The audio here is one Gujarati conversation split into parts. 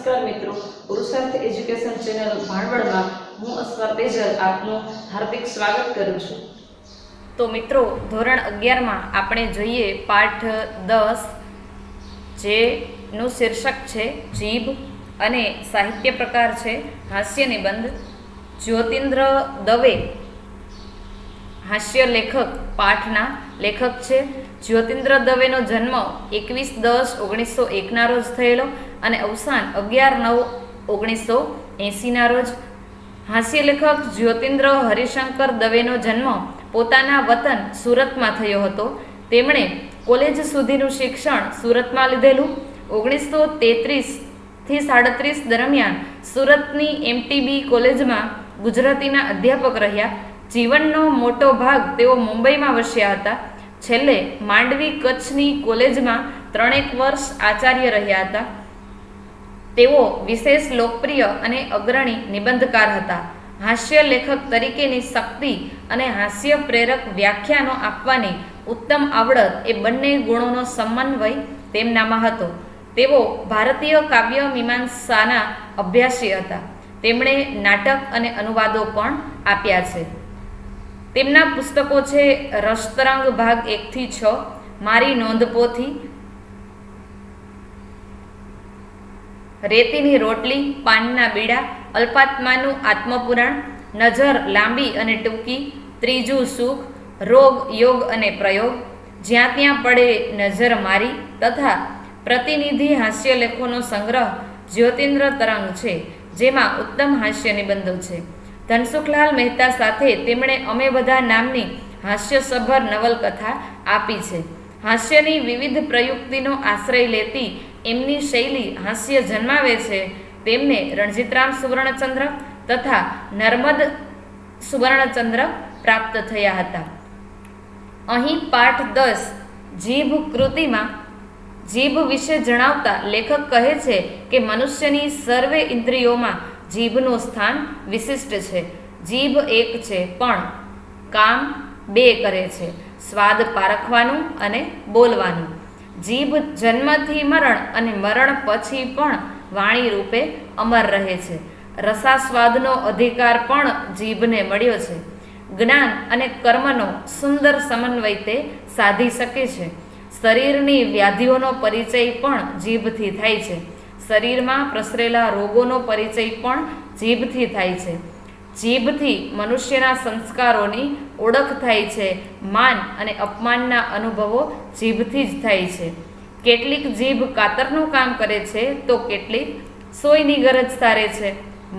નમસ્કાર મિત્રો, પુરુષાર્થ એજ્યુકેશન ચેનલ ભાણવડમાં હું અસ્વાર તેજલ આપનું હાર્દિક સ્વાગત કરું છું। તો મિત્રો, ધોરણ 11માં આપણે જોઈએ પાઠ 10 જેનું શીર્ષક છે જીભ અને સાહિત્ય પ્રકાર છે હાસ્ય નિબંધ। જ્યોતિન્દ્ર દવે હાસ્ય લેખક પાઠના લેખક છે। જ્યોતિન્દ્ર દવેનો જન્મ 21/10/1901 રોજ થયેલો અને અવસાન 11/9/1980 રોજ। હાસ્ય લેખક જ્યોતિન્દ્ર હરિશંકર દવેનો જન્મ પોતાના વતન સુરતમાં થયો હતો। તેમણે કોલેજ સુધીનું શિક્ષણ સુરતમાં લીધેલું। 1933 થી 37 દરમિયાન સુરતની MTB કોલેજમાં ગુજરાતીના અધ્યાપક રહ્યા। જીવનનો મોટો ભાગ તેઓ મુંબઈમાં વસ્યા હતા। છેલ્લે માંડવી કચ્છની કોલેજમાં 3 વર્ષ આચાર્ય રહ્યા હતા। તેઓ વિશેષ લોકપ્રિય અને અગ્રણી નિબંધકાર હતા। હાસ્ય લેખક તરીકેની શક્તિ અને હાસ્ય પ્રેરક વ્યાખ્યાનો આપવાની ઉત્તમ આવડત એ બંને ગુણોનો સમન્વય તેમનામાં હતો। તેઓ ભારતીય કાવ્ય મીમાંસાના અભ્યાસી હતા। તેમણે નાટક અને અનુવાદો પણ આપ્યા છે। તેમના પુસ્તકો છે રસતરંગ ભાગ 1 થી 6, મારી નોંધપોથી, રેતીની રોટલી, પાનના બીડા, અલ્પાત્માનું આત્મપુરાણ, નજર લાંબી અને ટૂંકી, ત્રીજું સુખ, રોગ યોગ અને પ્રયોગ, જ્યાં ત્યાં પડે નજર મારી તથા પ્રતિનિધિ હાસ્ય લેખોનો સંગ્રહ જ્યોતિન્દ્ર તરંગ છે, જેમાં ઉત્તમ હાસ્ય નિબંધો છે। ધનસુખલાલ મહેતા સાથે તેમણે અમે બધા નામની હાસ્યસભર નવલકથા આપી છે। હાસ્યની વિવિધ પ્રયુક્તિનો આશ્રય લેતી એમની શૈલી હાસ્ય જન્માવે છે। તેમને રણજીતરામ સુવર્ણચંદ્રક તથા નર્મદ સુવર્ણચંદ્રક પ્રાપ્ત થયા હતા। અહીં પાઠ 10 જીભ કૃતિમાં જીભ વિશે જણાવતા લેખક કહે છે કે મનુષ્યની સર્વે ઇન્દ્રિયોમાં જીભનું સ્થાન વિશિષ્ટ છે। જીભ એક છે પણ કામ બે કરે છે, સ્વાદ પારખવાનું અને બોલવાનું। જીભ જન્મથી મરણ અને મરણ પછી પણ વાણી રૂપે અમર રહે છે। રસાસ્વાદનો અધિકાર પણ જીભને મળ્યો છે। જ્ઞાન અને કર્મનો સુંદર સમન્વય તે સાધી શકે છે। શરીરની વ્યાધિઓનો પરિચય પણ જીભથી થાય છે। શરીરમાં પ્રસરેલા રોગોનો પરિચય પણ જીભથી થાય છે। જીભથી મનુષ્યના સંસ્કારોની ઓળખ થાય છે। માન અને અપમાનના અનુભવો જીભથી જ થાય છે। કેટલીક જીભ કાતરનું કામ કરે છે તો કેટલીક સોયની ગરજ સારે છે।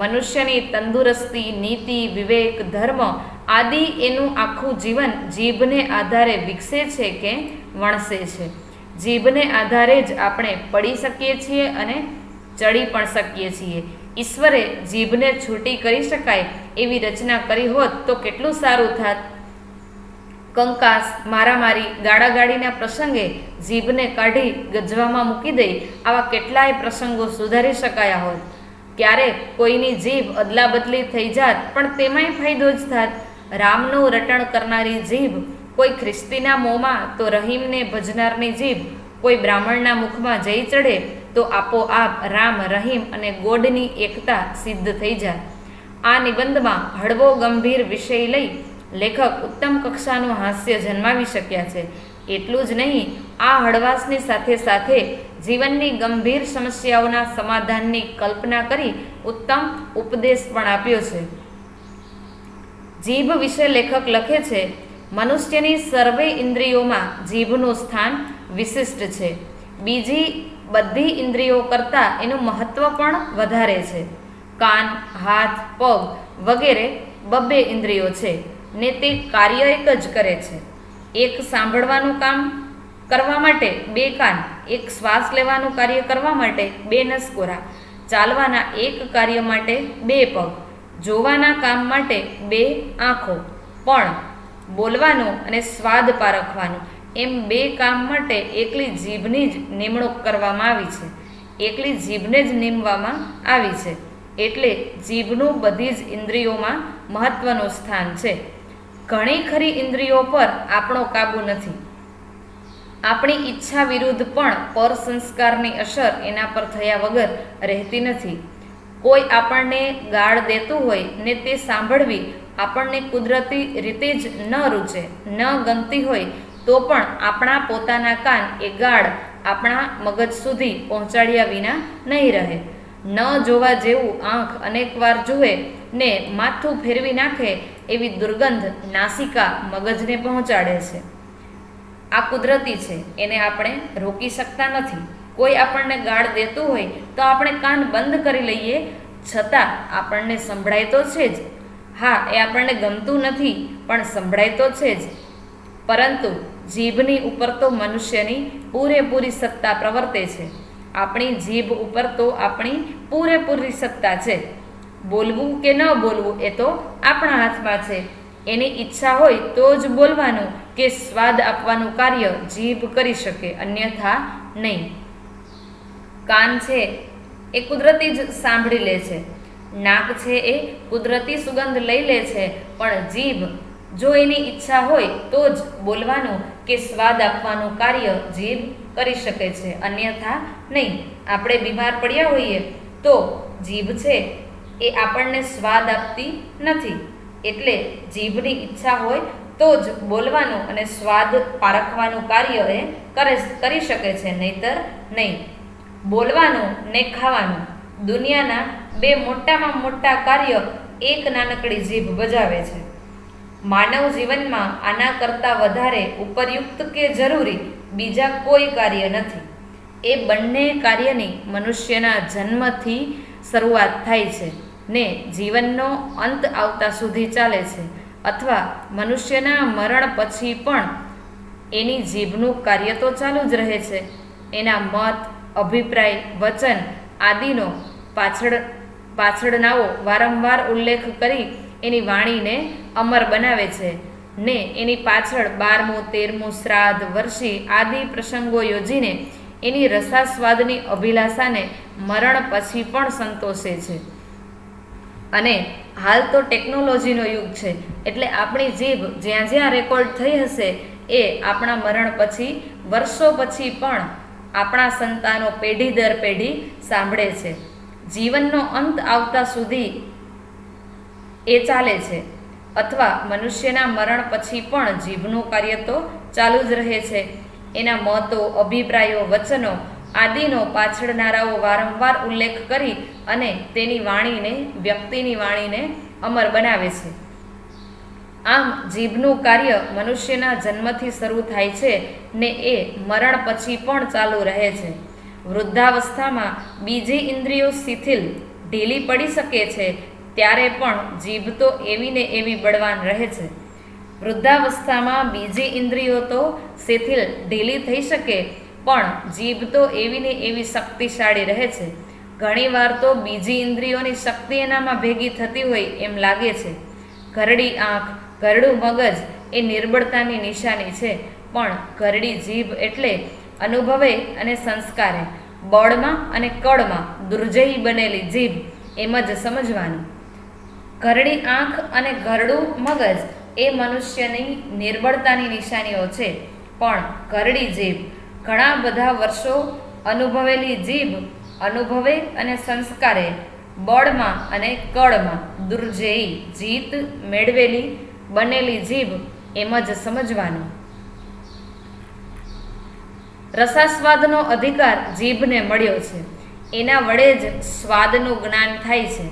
મનુષ્યની તંદુરસ્તી, નીતિ, વિવેક, ધર્મ આદિ એનું આખું જીવન જીભને આધારે વિકસે છે કે વણસે છે। જીભને આધારે જ આપણે પડી શકીએ છીએ અને ચડી પણ શકીએ છીએ। ઈશ્વરે જીભને છૂટી કરી શકાય એવી રચના કરી હોત તો કેટલું સારું થાત। કંકાસ, મારામારી, ગાળાગાળીના પ્રસંગે જીભને કાઢી ગજવામાં મૂકી દઈ આવા કેટલાય પ્રસંગો સુધારી શકાયા હોત। ક્યારેક કોઈની જીભ અદલા બદલી થઈ જાત પણ તેમાંય ફાયદો જ થાત। રામનું રટણ કરનારી જીભ કોઈ ખ્રિસ્તીના મોંમાં તો રહીમને ભજનારની જીભ કોઈ બ્રાહ્મણના મુખમાં જઈ ચડે તો આપોઆપ રામ, રહીમ અને ગોડની એકતા સિદ્ધ થઈ જાય। આ નિબંધમાં હળવો ગંભીર વિષય લઈ લેખક ઉત્તમ કક્ષાનું હાસ્ય જન્માવી શક્યા છે। એટલું જ નહીં, આ હળવાશની સાથે સાથે જીવનની ગંભીર સમસ્યાઓના સમાધાનની કલ્પના કરી ઉત્તમ ઉપદેશ પણ આપ્યો છે। જીભ વિશે લેખક લખે છે, મનુષ્યની સર્વે ઇન્દ્રિયોમાં જીભનું સ્થાન વિશિષ્ટ છે। બીજી બધી ઇન્દ્રિયો કરતાં એનું મહત્ત્વ પણ વધારે છે। કાન, હાથ, પગ વગેરે બબ્બે ઇન્દ્રિયો છે ને તે કાર્ય એક જ કરે છે। એક સાંભળવાનું કામ કરવા માટે 2 કાન, એક શ્વાસ લેવાનું કાર્ય કરવા માટે 2 નસકોરા, ચાલવાના એક કાર્ય માટે 2 પગ, જોવાના કામ માટે 2 આંખો, પણ બોલવાનું અને સ્વાદ પારખવાનું એમ 2 કામ માટે એકલી જીભની જ નિમણૂક કરવામાં આવી છે। એકલી જીભને જ નીમવામાં આવી છે। એટલે જીભનું બધી જ ઇન્દ્રિયોમાં મહત્વનું સ્થાન છે। ઘણી ખરી ઇન્દ્રિયો પર આપણો કાબુ નથી। આપણી ઈચ્છા વિરુદ્ધ પણ પર સંસ્કારની અસર એના પર થયા વગર રહેતી નથી. કોઈ આપણને ગાળ દેતું હોય ને તે સાંભળવી આપણને કુદરતી રીતે જ ન રૂચે, ન ગમતી હોય તો પણ આપણા પોતાના કાન એ ગાળ આપણા મગજ સુધી પહોંચાડ્યા વિના નહીં રહે. ન જોવા જેવું આંખ અનેકવાર જુએ ને માથું ફેરવી નાખે એવી દુર્ગંધ નાસિકા મગજને પહોંચાડે છે. આ કુદરતી છે, એને આપણે રોકી શકતા નથી. કોઈ આપણને ગાળ દેતું હોય તો આપણે કાન બંધ કરી લઈએ, છતાં આપણને સંભળાય તો છે જ. હા, એ આપણને ગમતું નથી પણ સંભળાય તો છે જ. પરંતુ જીભની ઉપર તો મનુષ્યની પૂરેપૂરી સત્તા પ્રવર્તે છે. આપણી જીભ ઉપર તો આપણી પૂરેપૂરી સત્તા છે. બોલવું કે ન બોલવું એ તો આપણા હાથમાં છે. એની ઈચ્છા હોય તો જ બોલવાનું કે સ્વાદ આપવાનું કાર્ય જીભ કરી શકે, અન્યથા નહીં. કાન છે એ કુદરતી જ સાંભળી લે છે. નાક છે એ કુદરતી સુગંધ લઈ લે છે. પણ જીભ, જો એની ઈચ્છા હોય તો જ બોલવાનું કે સ્વાદ આપવાનું કાર્ય જીભ કરી શકે છે, અન્યથા નહીં. આપણે બીમાર પડ્યા હોઈએ તો જીભ છે એ આપણને સ્વાદ આપતી નથી. એટલે જીભની ઈચ્છા હોય તો જ બોલવાનું અને સ્વાદ પારખવાનું કાર્ય એ કરી શકે છે, નહીતર નહીં. બોલવાનું ને ખાવાનું, દુનિયાના બે મોટામાં મોટા કાર્ય એક નાનકડી જીભ બજાવે છે. માનવ જીવનમાં આના કરતાં વધારે ઉપરયુક્ત કે જરૂરી બીજા કોઈ કાર્ય નથી. એ બંને કાર્યની મનુષ્યના જન્મથી શરૂઆત થાય છે ને જીવનનો અંત આવતા સુધી ચાલે છે, અથવા મનુષ્યના મરણ પછી પણ એની જીભનું કાર્ય તો ચાલુ જ રહે છે. એના મત, અભિપ્રાય, વચન આદિનો પાછળનાઓ વારંવાર ઉલ્લેખ કરી એની વાણીને અમર બનાવે છે ને એની પાછળ 12મું, 13મું શ્રાદ્ધ, વર્ષી આદિ પ્રસંગો યોજીને એની રસાસ્વાદની અભિલાષાને મરણ પછી પણ સંતોષે છે. અને હાલ તો ટેકનોલોજીનો યુગ છે, એટલે આપણી જીભ જ્યાં જ્યાં રેકોર્ડ થઈ હશે એ આપણા મરણ પછી વર્ષો પછી પણ આપણા સંતાનો પેઢી દર પેઢી સાંભળે છે. જીવનનો અંત આવતા સુધી એ ચાલે છે, અથવા મનુષ્યના મરણ પછી પણ જીભનું કાર્ય તો ચાલુ જ રહે છે. એના મતો, અભિપ્રાયો, વચનો આદિનો પાછળનારાઓ વારંવાર ઉલ્લેખ કરી અને તેની વાણીને, વ્યક્તિની વાણીને અમર બનાવે છે. આમ જીભનું કાર્ય મનુષ્યના જન્મથી શરૂ થાય છે ને એ મરણ પછી પણ ચાલુ રહે છે. વૃદ્ધાવસ્થામાં બીજી ઇન્દ્રિયો શિથિલ, ઢીલી પડી શકે છે, ત્યારે પણ જીભ તો એવી ને એવી બળવાન રહે છે. વૃદ્ધાવસ્થામાં બીજી ઇન્દ્રિયો તો શિથિલ, ઢીલી થઈ શકે, પણ જીભ તો એવી ને એવી શક્તિશાળી રહે છે. ઘણીવાર તો બીજી ઇન્દ્રિયોની શક્તિ એનામાં ભેગી થતી હોય એમ લાગે છે. ઘરડી આંખ, ઘરડું મગજ એ નિર્બળતાની નિશાની છે, પણ ઘરડી જીભ એટલે અનુભવે અને સંસ્કારે, બળમાં અને કળમાં દુર્જયી બનેલી જીભ એમ જ સમજવાનું. ઘરડી આંખ અને ઘરડું મગજ એ મનુષ્યની નિર્બળતાની નિશાનીઓ છે, પણ ઘરડી જીભ, ઘણા બધા વર્ષો અનુભવેલી જીભ, અનુભવે અને સંસ્કારે, બળમાં અને કળમાં દુર્જયી જીત મેળવેલી બનેલી જીભ એમ જ સમજવાનું. રસાસ્વાદનો અધિકાર જીભને મળ્યો છે. એના વડે જ સ્વાદનું જ્ઞાન થાય છે,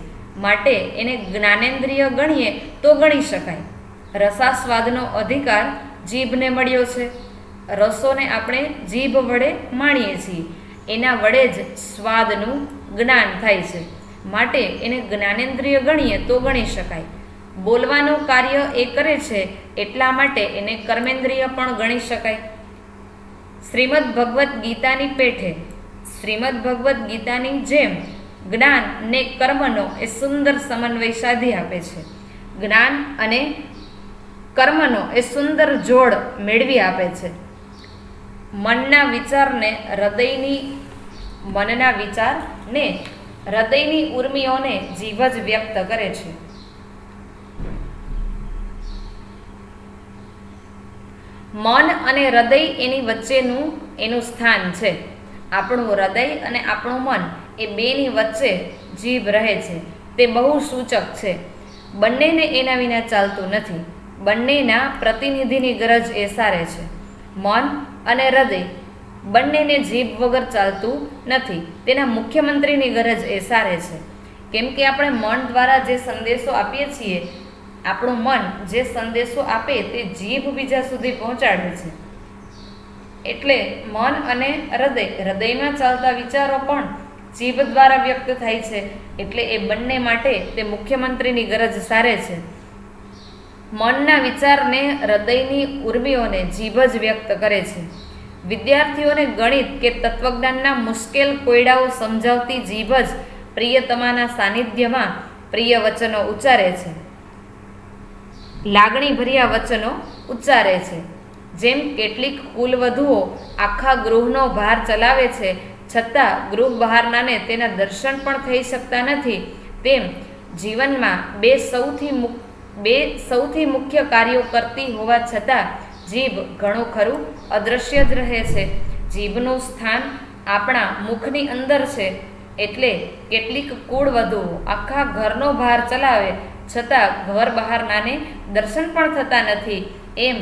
માટે એને જ્ઞાનેન્દ્રિય ગણીએ તો ગણી શકાય. રસાસ્વાદનો અધિકાર જીભને મળ્યો છે. રસોને આપણે જીભ વડે માણીએ છીએ, એના વડે જ સ્વાદનું જ્ઞાન થાય છે, માટે એને જ્ઞાનેન્દ્રિય ગણીએ તો ગણી શકાય. બોલવાનું કાર્ય એ કરે છે એટલા માટે એને કર્મેન્દ્રિય પણ ગણી શકાય. શ્રીમદ ભગવદ્ ગીતાની પેઠે, શ્રીમદ ભગવદ્ ગીતાની જેમ જ્ઞાન ને કર્મનો એ સુંદર સમન્વય સાધી આપે છે. જ્ઞાન અને કર્મનો એ સુંદર જોડ મેળવી આપે છે. મનના વિચારને હૃદયની ઉર્મિઓને જીભ જ વ્યક્ત કરે છે. મન અને હૃદય એની વચ્ચેનું એનું સ્થાન છે. આપણું હૃદય અને આપણું મન એ બેની વચ્ચે જીભ રહે છે. તે બહુ સૂચક છે. બંનેને એના વિના ચાલતું નથી. બંનેના પ્રતિનિધિની ગરજ એ સારે છે. મન અને હૃદય બંનેને જીભ વગર ચાલતું નથી. તેના મુખ્યમંત્રીની ગરજ એ સારે છે. કેમ કે આપણે મન દ્વારા જે સંદેશો આપીએ છીએ, આપણું મન જે સંદેશો આપે તે જીભ બીજા સુધી પહોંચાડે છે. એટલે મન અને હૃદયમાં ચાલતા વિચારો પણ જીભ દ્વારા વ્યક્ત થાય છે. એટલે એ બંને માટે તે મુખ્યમંત્રીની ગરજ સારે છે. મનના વિચારને હૃદયની ઉર્મિઓને જીભ જ વ્યક્ત કરે છે. વિદ્યાર્થીઓને ગણિત કે તત્વજ્ઞાનના મુશ્કેલ કોયડાઓ સમજાવતી જીભ જ પ્રિયતમાના સાનિધ્યમાં પ્રિય વચનો ઉચ્ચારે છે, લાગણીભર્યા વચનો ઉચ્ચારે છે. જેમ કેટલીક કુલવધુઓ આખા ગૃહનો ભાર ચલાવે છે, છતાં ગૃહ બહારનાને તેના દર્શન પણ થઈ શકતા નથી, તેમ જીવનમાં બે સૌથી મુખ્ય કાર્યો કરતી હોવા છતાં જીભ ઘણું ખરું અદૃશ્ય જ રહે છે. જીભનું સ્થાન આપણા મુખની અંદર છે. એટલે કેટલીક કુળવધુઓ આખા ઘરનો ભાર ચલાવે, છતાં ઘર બહારનાને દર્શન પણ થતા નથી. એમ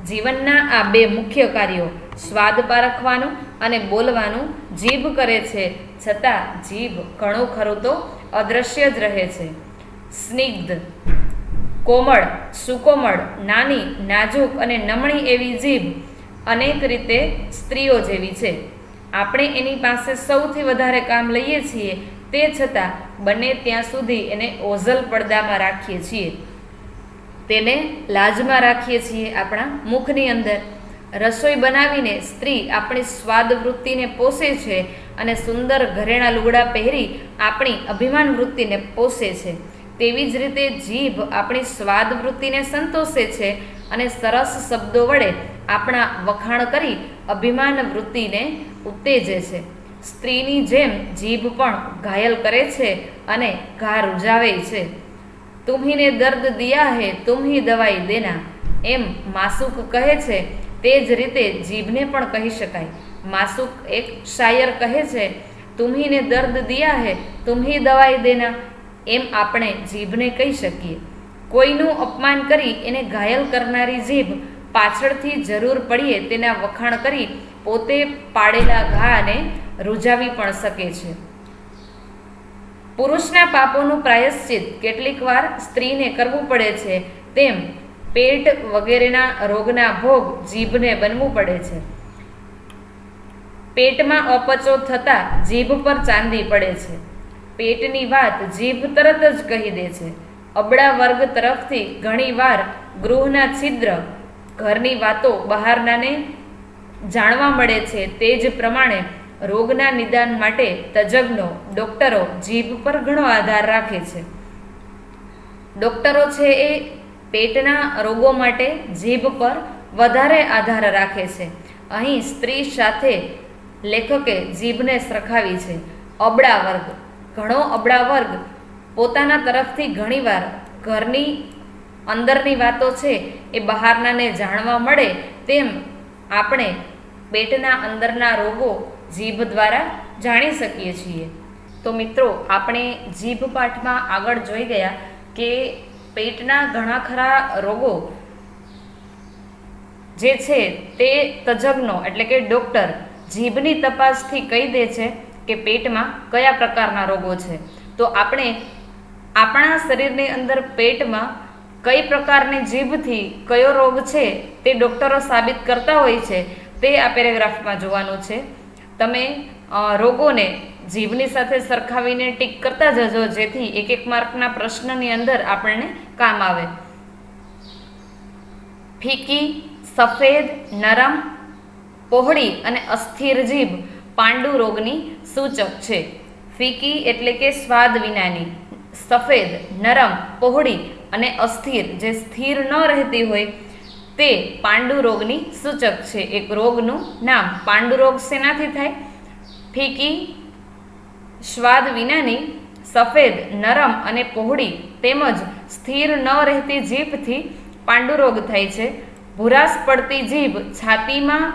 જીવનના આ બે મુખ્ય કાર્યો સ્વાદ પારખવાનું અને બોલવાનું જીભ કરે છે, છતાં જીભ ઘણું ખરું તો અદૃશ્ય જ રહે છે. સ્નિગ્ધ, કોમળ, સુકોમળ, નાની, નાજુક અને નમણી એવી જીભ અનેક રીતે સ્ત્રીઓ જેવી છે. આપણે એની પાસે સૌથી વધારે કામ લઈએ છીએ, તે છતાં બને ત્યાં સુધી એને ઓઝલ પડદામાં રાખીએ છીએ, તેને લાજમાં રાખીએ છીએ આપણા મુખની અંદર. રસોઈ બનાવીને સ્ત્રી આપણી સ્વાદ વૃત્તિને પોષે છે અને સુંદર ઘરેણાં લુગડા પહેરી આપણી અભિમાન વૃત્તિને પોષે છે. તેવી જ રીતે જીભ આપણી સ્વાદ વૃત્તિને સંતોષે છે અને સરસ શબ્દો વડે આપણા વખાણ કરી અભિમાન વૃત્તિને ઉત્તેજે છે. સ્ત્રીની જેમ જીભ પણ ઘાયલ કરે છે અને ઘા રૂઝાવે છે. તુમ્હીને દર્દ દિયા હે તુમ્હી દવાઈ દેના, એમ માસુક કહે છે, તે જ રીતે જીભને પણ કહી શકાય. માસુક એક શાયર કહે છે, તુમ્હીને દર્દ દિયા હે તુમ્હી દવાઈ દેના. એમ આપણે જીભને કહી શકીએ. કોઈનું અપમાન કરી એને ઘાયલ કરનારી જીભ પાછળથી જરૂર પડીએ તેના વખાણ કરી પોતે પાડેલા ઘાને રૂઝાવી પણ શકે છે. પુરુષના પાપોનું પ્રાયશ્ચિત કેટલીક વાર સ્ત્રીને કરવું પડે છે, તેમ પેટ વગેરેના રોગના ભોગ જીભને બનવું પડે છે. પેટમાં અપચો થતાં જીભ પર ચાંદી પડે છે. પેટની વાત જીભ તરત જ કહી દે છે. અબળા વર્ગ તરફથી ઘણીવાર ગૃહના છિદ્ર, ઘરની વાતો બહારનાને જાણવા મળે છે. તે જ પ્રમાણે રોગના નિદાન માટે તજજ્ઞો, ડૉક્ટરો જીભ પર ઘણો આધાર રાખે છે. ડૉક્ટરો છે એ પેટના રોગો માટે જીભ પર વધારે આધાર રાખે છે. અહીં સ્ત્રી સાથે લેખકે જીભને સરખાવી છે. અબળા વર્ગ, ઘણો અબળા વર્ગ પોતાના તરફથી ઘણીવાર ઘરની અંદરની વાતો છે એ બહારનાને જાણવા મળે, તેમ આપણે પેટના અંદરના રોગો જીભ દ્વારા જાણી શકીએ છીએ. તો મિત્રો, આપણે જીભ પાઠમાં આગળ જોઈ ગયા કે પેટના ઘણા ખરા રોગો જે છે તે તજજ્ઞો એટલે કે ડૉક્ટર જીભની તપાસથી કહી દે છે કે પેટમાં કયા પ્રકારના રોગો છે. તો આપણે આપણા શરીરની અંદર પેટમાં કઈ પ્રકારની જીભથી કયો રોગ છે તે ડૉક્ટરો સાબિત કરતા હોય છે, તે આ પેરેગ્રાફમાં જોવાનું છે. તમે રોગોને જીભની સાથે સરખાવીને ટીક કરતા જજો, જેથી એક એક માર્કના પ્રશ્નની અંદર આપણને કામ આવે. ફીકી, સફેદ, નરમ, પહોળી અને અસ્થિર જીભ પાંડુ રોગની સૂચક છે. ફીકી એટલે કે સ્વાદ વિનાની, સફેદ, નરમ, પહોળી અને અસ્થિર જે સ્થિર ન રહેતી હોય તે પાંડુ રોગની સૂચક છે. એક રોગનું નામ પાંડુ રોગ શેનાથી થાય? ફીકી, સ્વાદ વિનાની, સફેદ, નરમ અને પહોળી તેમજ સ્થિર ન રહેતી જીભથી પાંડુ રોગ થાય છે. ભૂરાશ પડતી જીભ છાતીમાં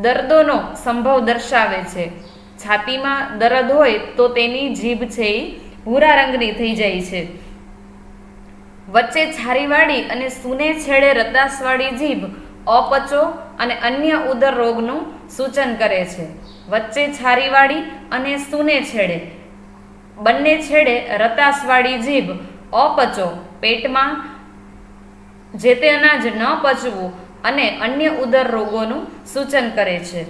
દર્દોનો સંભવ દર્શાવે છે. છાતીમાં દર્દ હોય તો તેની જીભ છે એ ભૂરા રંગની થઈ જાય છે. વચ્ચે છારીવાળી અને સૂને છેડે રતાશવાળી જીભ અપચો અને અન્ય ઉદર રોગનું સૂચન કરે છે. વચ્ચે છારીવાળી અને સૂને છેડે બંને છેડે રતાશવાળી જીભ અપચો, પેટમાં જે તે અનાજ ન પચવું અને અન્ય ઉદર રોગોનું સૂચન કરે છે.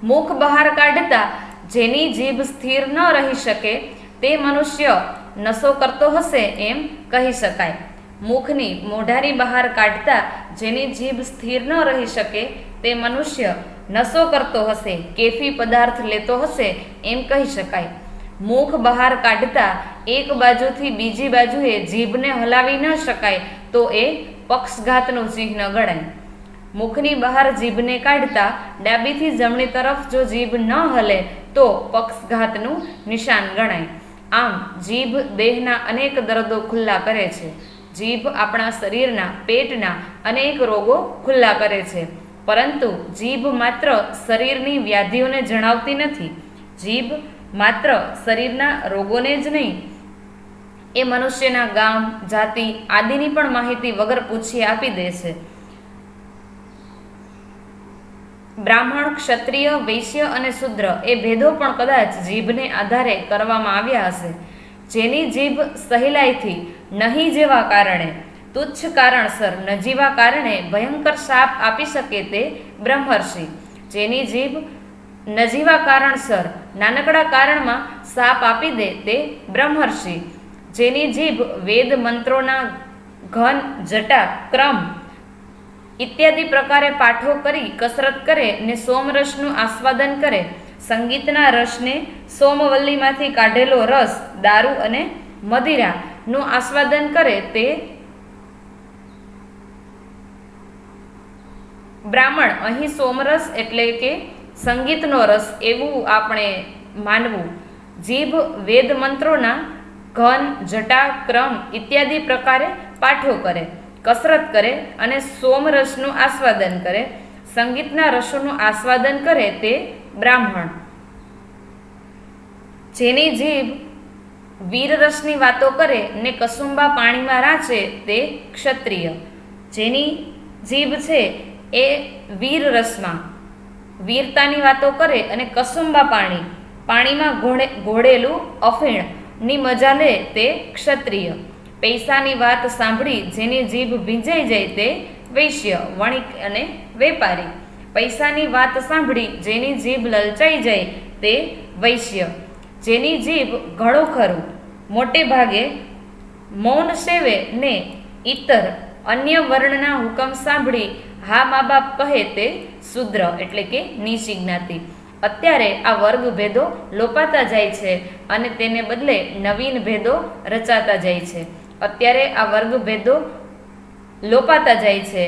મુખ બહાર કાઢતા જેની જીભ સ્થિર ન રહી શકે તે મનુષ્ય નશો કરતો હશે એમ કહી શકાય. મુખની મોઢારી બહાર કાઢતા જેની જીભ સ્થિર ન રહી શકે તે મનુષ્ય નશો કરતો હશે, કેફી પદાર્થ લેતો હશે એમ કહી શકાય. મુખ બહાર કાઢતા એક બાજુથી બીજી બાજુએ જીભને હલાવી ન શકાય તો એ પક્ષઘાતનું ચિહ્ન ગણાય. મુખની બહાર જીભને કાઢતા ડાબીથી જમણી તરફ જો જીભ ન હલે તો પક્ષઘાતનું નિશાન ગણાય. આમ જીભ દેહના અનેક દર્દો ખુલ્લા કરે છે. જીભ આપણા શરીરના, પેટના અનેક રોગો ખુલ્લા કરે છે. પરંતુ જીભ માત્ર શરીરની વ્યાધિઓને જણાવતી નથી. જીભ માત્ર શરીરના રોગોને જ નહીં, એ મનુષ્યના ગામ, જાતિ આદિની પણ માહિતી વગર પૂછીએ આપી દે છે. બ્રાહ્મણ, ક્ષત્રિય, વૈશ્ય અને શૂદ્ર એ ભેદો પણ કદાચ જીભને આધારે કરવામાં આવ્યા હશે. જેની જીભ સહેલાઈથી નહીં જેવા કારણે, તુચ્છ કારણસર નજીવા કારણે ભયંકર શાપ આપી શકે તે બ્રહ્મર્ષિ. જેની જીભ નજીવા કારણસર નાનકડા કારણમાં શાપ આપી દે તે બ્રહ્મર્ષિ. જેની જીભ વેદ મંત્રોના ઘન, જટા, ક્રમ ઇત્યાદિ પ્રકારે પાઠો કરી કસરત કરે ને સોમરસનું આસ્વાદન કરે, સંગીતના રસને સોમવલ્લીમાંથી કાઢેલો રસ, દારૂ અને મદિરાનું આસ્વાદન કરે તે બ્રાહ્મણ. અહીં સોમરસ એટલે કે સંગીતનો રસ એવું આપણે માનવું. જીભ વેદ મંત્રોના ઘન, જટા, ક્રમ ઇત્યાદિ પ્રકારે પાઠો કરે, કસરત કરે અને સોમરસનું આસ્વાદન કરે, સંગીતના રસોનું આસ્વાદન કરે તે બ્રાહ્મણ. જેની જીભ વીરરસની વાતો કરે ને કસુંબા પાણીમાં રાંચે તે ક્ષત્રિય. જેની જીભ છે એ વીરરસમાં વીરતાની વાતો કરે અને કસુંબા પાણીમાં ઘોળેલું અફીણની મજા લે તે ક્ષત્રિય. પૈસાની વાત સાંભળી જેની જીભ ભીંજાઈ જાય તે વૈશ્ય, વણિક અને વેપારી. પૈસાની વાત સાંભળી જેની જીભ લલચાઈ જાય તે વૈશ્ય. જેની જીભ ઘણું ખરું મોટે ભાગે મૌન સેવે ને ઇતર અન્ય વર્ણના હુકમ સાંભળી હા મા બાપ કહે તે શૂદ્ર એટલે કે નીચી જ્ઞાતિ. અત્યારે આ વર્ગ ભેદો લોપાતા જાય છે અને તેને બદલે નવીન ભેદો રચાતા જાય છે. અત્યારે આ વર્ગ ભેદો લોપાતા જાય છે,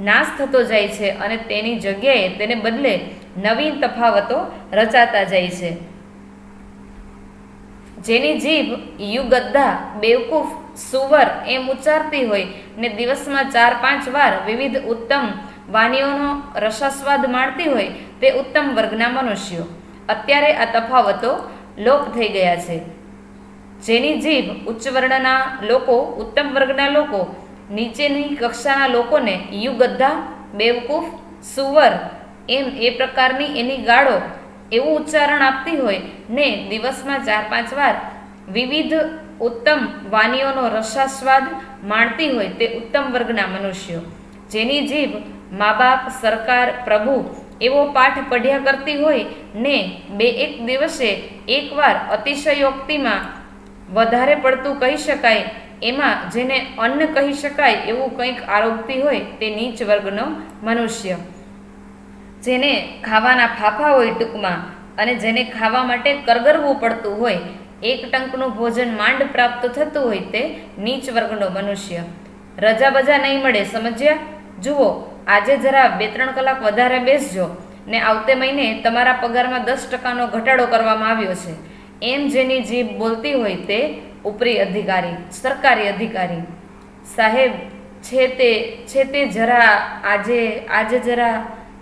નાશ થતો જાય છે અને તેની જગ્યાએ તેને બદલે નવીન તફાવતો રચાતા જાય છે. જેની જીભ યુગદ્દા, બેવકૂફ, સુવર એમ ઉચ્ચારતી હોય ને દિવસમાં 4-5 વાર વિવિધ ઉત્તમ વાનીઓનો રસાસ્વાદ માણતી હોય તે ઉત્તમ વર્ગના મનુષ્યો. અત્યારે આ તફાવતો લોપ થઈ ગયા છે. જેની જીભ ઉચ્ચ વર્ણના લોકો, ઉત્તમ વર્ગના લોકો નીચેની કક્ષાના લોકોને યુગદ્દા, બેવકૂફ, સુવર એમ એ પ્રકારની એની ગાળો એવું ઉચ્ચારણ આપતી હોય ને દિવસમાં 4-5 વાર વિવિધ ઉત્તમ વાનીઓનો રસાસ્વાદ માણતી હોય તે ઉત્તમ વર્ગના મનુષ્યો. જેની જીભ મા બાપ, સરકાર, પ્રભુ એવો પાઠ પઢ્યા કરતી હોય ને 2-1 દિવસે એકવાર અતિશયોક્તિમાં વધારે પડતું કહી શકાય એમાં જેને અન્ન કહી શકાય એવું કંઈક આરોપતી હોય તે નીચ વર્ગનો મનુષ્ય. જેને ખાવાના ફાફા હોય ટૂંકમાં અને જેને ખાવા માટે કરગરવું પડતું હોય, એક ટંકનું ભોજન માંડ પ્રાપ્ત થતું હોય તે નીચ વર્ગનો મનુષ્ય. રજા બજા નહીં મળે, સમજ્યા? જુઓ, આજે જરા 2-3 કલાક વધારે બેસજો ને આવતે મહિને તમારા પગારમાં 10% ઘટાડો કરવામાં આવ્યો છે એમ જેની જીભ બોલતી હોય તે ઉપરી અધિકારી, સરકારી અધિકારી. સાહેબ, છે તે જરા આજે જરા,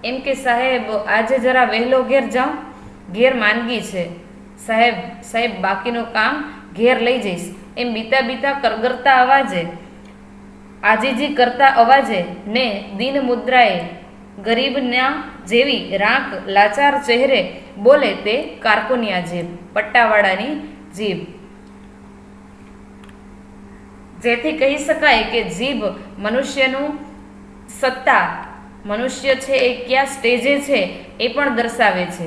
એમ કે સાહેબ આજે જરા વહેલો ઘેર જાઉં, ઘેર માંદગી છે સાહેબ બાકીનું કામ ઘેર લઈ જઈશ, એમ બીતા બીતા કરગરતા અવાજે, આજીજી કરતા અવાજે ને દીન મુદ્રાએ ગરીબના જેવી રાંક લાચાર ચહેરે બોલે તે કારકુનિયા જીભ, પટ્ટાવાળાની જીભ. જેથી કહી શકાય કે જીભ મનુષ્યનું સત્તા, મનુષ્ય છે એ કયા સ્ટેજે છે એ પણ દર્શાવે છે.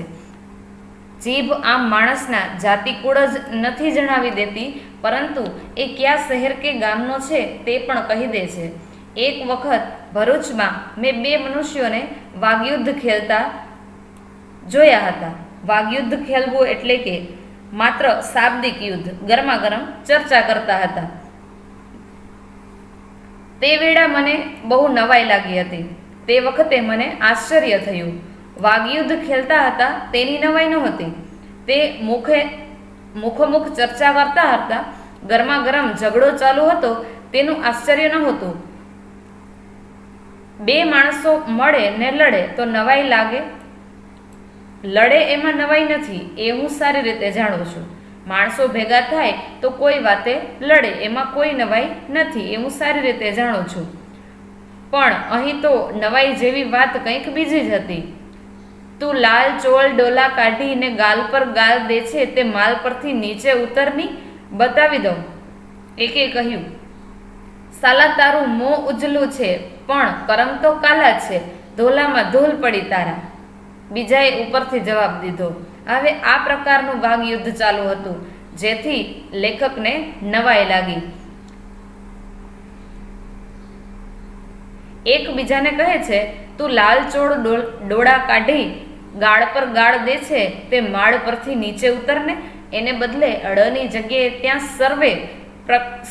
જીભ આમ માણસના જાતિકુળ જ નથી જણાવી દેતી, પરંતુ એ કયા શહેર કે ગામનો છે તે પણ કહી દે છે. એક વખત ભરૂચમાં મેં 2 મનુષ્યોને વાગયુદ્ધ ખેલતા જોયા હતા. વાગયુદ્ધ ખેલવું એટલે કે માત્ર શાબ્દિક યુદ્ધ, ગરમા ગરમ ચર્ચા કરતા હતા. તે વેળા મને બહુ નવાઈ લાગી હતી. તે વખતે મને આશ્ચર્ય થયું. વાગયુદ્ધ ખેલતા હતા તેની નવાઈ નહોતી, તે મુખોમુખ ચર્ચા કરતા હતા, ગરમા ગરમ ઝઘડો ચાલુ હતો તેનું આશ્ચર્ય નહોતું. 2 માણસો મળે ને લડે તો નવાઈ લાગે, લડે એમાં નવાઈ નથી એ હું સારી રીતે જાણું છું. માણસો ભેગા થાય તો કોઈ વાતે લડે એમાં કોઈ નવાઈ નથી એ હું સારી રીતે જાણું છું. પણ અહીં તો નવાઈ જેવી વાત કંઈક બીજી જ હતી. તું લાલ ચોળ ડોલા કાઢીને ગાલ પર ગાલ દે છે તે માલ પરથી નીચે ઉતરની, બતાવી દઉં. એકે કહ્યું, સાલા તારું મોં ઉજલું છે પણ કરમ તો કાલા છે, ધોલામાં ધૂલ પડી તારા. બીજાએ ઉપરથી જવાબ દીધો. હવે આ પ્રકારનું વાગયુદ્ધ ચાલુ હતું, જેથી લેખકને નવાઈ લાગી. એકબીજાને કહે છે, તું લાલ ચોળ ડોળા કાઢી ગાળ પર ગાળ દે છે તે માળ પરથી નીચે ઉતરને. એને બદલે અડની જગ્યાએ ત્યાં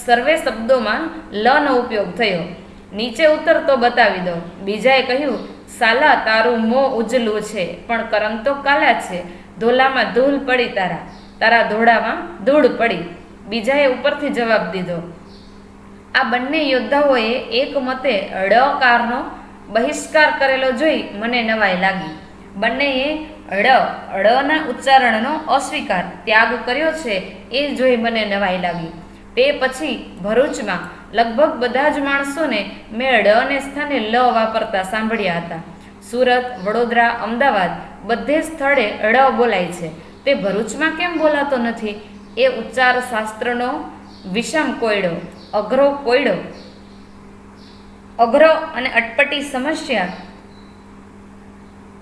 સર્વે શબ્દોમાં લનો ઉપયોગ થયો. નીચે ઉતર તો બતાવી દો. બીજાએ કહ્યું, સાલા તારું મોં ઉજલું છે પણ કરમ તો કાલા છે, ધોલામાં ધૂળ પડી તારા ધોળામાં ધૂળ પડી. બીજાએ ઉપરથી જવાબ દીધો. આ બંને યોદ્ધાઓએ એક મતે ળકારનો બહિષ્કાર કરેલો જોઈ મને નવાઈ લાગી. બંનેએ ળના ઉચ્ચારણનો અસ્વીકાર, ત્યાગ કર્યો છે એ જોઈ મને નવાઈ લાગી. તે પછી ભરૂચમાં લગભગ બધા જ માણસોને મેં ળને સ્થાને લ વાપરતા સાંભળ્યા હતા. સુરત, વડોદરા, અમદાવાદ બધે સ્થળે ળ બોલાય છે, તે ભરૂચમાં કેમ બોલાતો નથી? એ ઉચ્ચાર શાસ્ત્રનો વિષમ કોયડો, અઘરો અને અટપટી સમસ્યા.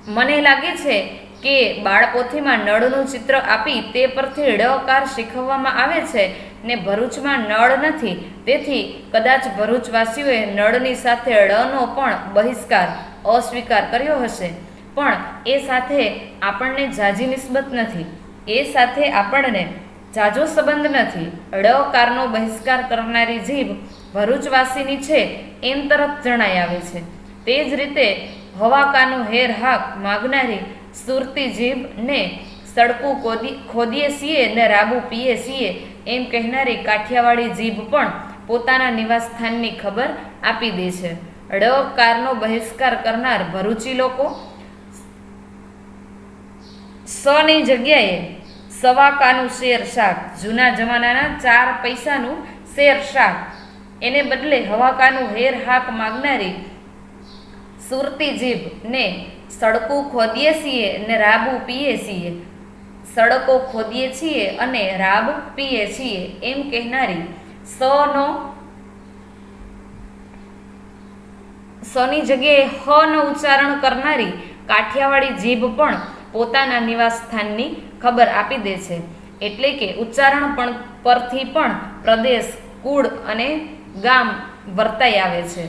મને લાગે છે કે બાળપોથીમાં નળનું ચિત્ર આપી તે પરથી ળકાર શીખવવામાં આવે છે ને ભરૂચમાં નળ નથી, તેથી કદાચ ભરૂચવાસીઓએ નળની સાથે ળનો પણ બહિષ્કાર, અસ્વીકાર કર્યો હશે. પણ એ સાથે આપણને જાજી નિસ્બત નથી, એ સાથે આપણને જાજો સંબંધ નથી. ળકારનો બહિષ્કાર કરનારી જીભ ભરૂચવાસીની છે એમ તરત જણાઈ આવે છે. તે જ રીતે હવાકાનું હેર હાક માગનારી સુરતી જીભ ને સડકું ખોદીએ છીએ ને રાબુ પીએ છીએ એમ કહેનારી કાઠિયાવાડી જીભ પણ પોતાના નિવાસસ્થાનની ખબર આપી દે છે. ળકારનો બહિષ્કાર કરનાર ભરૂચી લોકો સની જગ્યાએ સવાકાનું શેર શાક, જૂના જમાનાના 4 પૈસાનું શેર શાક, એને બદલે હવાકાનું હેર હાક માગનારી સુરતી જીભ ને સડકું ખોદીએ છીએ ને રાબુ પીએ છીએ, સડકો ખોદીએ છીએ અને રાબ પીએ છીએ એમ કહેનારી સની જગ્યાએ હ નો ઉચ્ચારણ કરનારી કાઠિયાવાડી જીભ પણ પોતાના નિવાસ સ્થાનની ખબર આપી દે છે. એટલે કે ઉચ્ચારણ પણ પરથી પણ પ્રદેશ, કુળ અને ગામ વર્તાઈ આવે છે.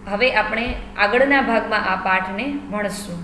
હવે આપણે આગળના ભાગમાં આ પાઠને ભણશું.